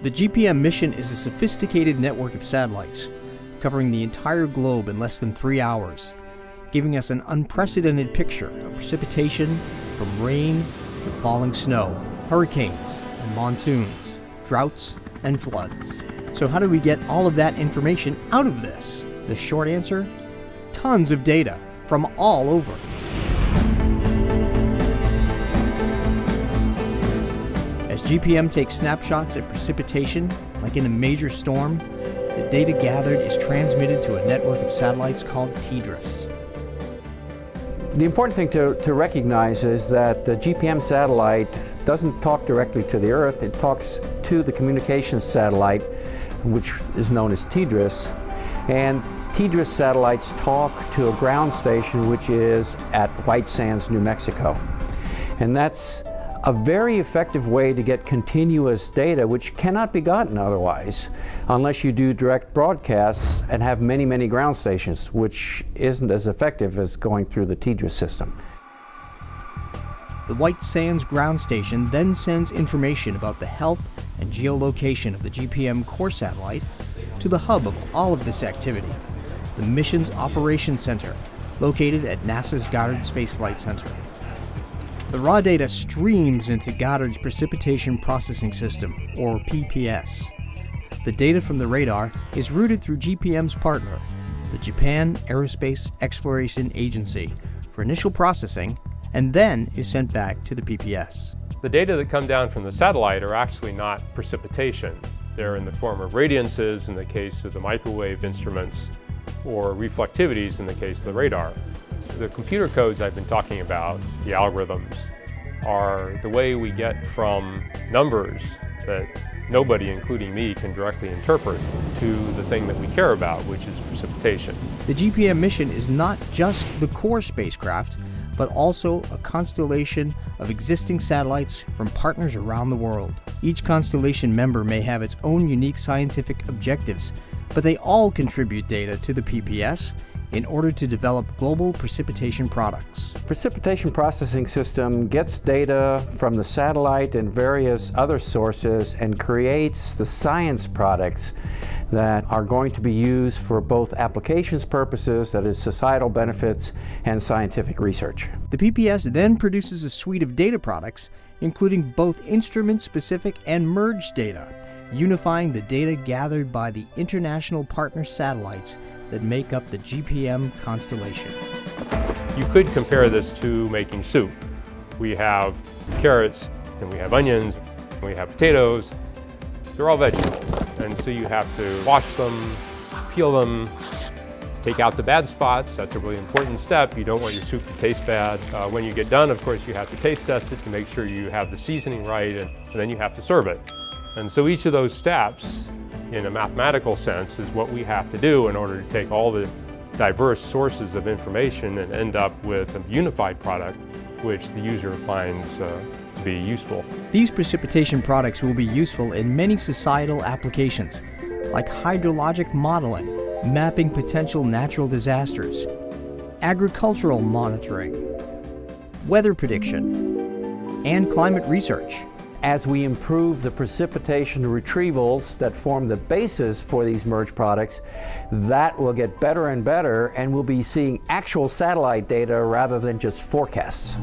The GPM mission is a sophisticated network of satellites, covering the entire globe in less than 3 hours, giving us an unprecedented picture of precipitation from rain to falling snow, hurricanes and monsoons, droughts and floods. So how do we get all of that information out of this? The short answer? Tons of data from all over. As GPM takes snapshots of precipitation, like in a major storm, the data gathered is transmitted to a network of satellites called TDRS. The important thing to recognize is that the GPM satellite doesn't talk directly to the Earth, it talks to the communications satellite, which is known as TDRS, and TDRS satellites talk to a ground station which is at White Sands, New Mexico. And that's a very effective way to get continuous data which cannot be gotten otherwise unless you do direct broadcasts and have many, many ground stations, which isn't as effective as going through the TDRS system. The White Sands ground station then sends information about the health and geolocation of the GPM core satellite to the hub of all of this activity, the Missions Operations Center, located at NASA's Goddard Space Flight Center. The raw data streams into Goddard's Precipitation Processing System, or PPS. The data from the radar is routed through GPM's partner, the Japan Aerospace Exploration Agency, for initial processing, and then is sent back to the PPS. The data that come down from the satellite are actually not precipitation. They're in the form of radiances in the case of the microwave instruments, or reflectivities in the case of the radar. The computer codes I've been talking about, the algorithms, are the way we get from numbers that nobody, including me, can directly interpret to the thing that we care about, which is precipitation. The GPM mission is not just the core spacecraft, but also a constellation of existing satellites from partners around the world. Each constellation member may have its own unique scientific objectives, but they all contribute data to the PPS in order to develop global precipitation products. Precipitation processing system gets data from the satellite and various other sources and creates the science products that are going to be used for both applications purposes, that is societal benefits, and scientific research. The PPS then produces a suite of data products, including both instrument-specific and merged data, unifying the data gathered by the international partner satellites that make up the GPM constellation. You could compare this to making soup. We have carrots, and we have onions, and we have potatoes. They're all vegetables. And so you have to wash them, peel them, take out the bad spots. That's a really important step. You don't want your soup to taste bad. When you get done, of course, you have to taste test it to make sure you have the seasoning right, and then you have to serve it. And so each of those steps, in a mathematical sense, is what we have to do in order to take all the diverse sources of information and end up with a unified product which the user finds to be useful. These precipitation products will be useful in many societal applications, like hydrologic modeling, mapping potential natural disasters, agricultural monitoring, weather prediction, and climate research. As we improve the precipitation retrievals that form the basis for these merged products, that will get better and better, and we'll be seeing actual satellite data rather than just forecasts.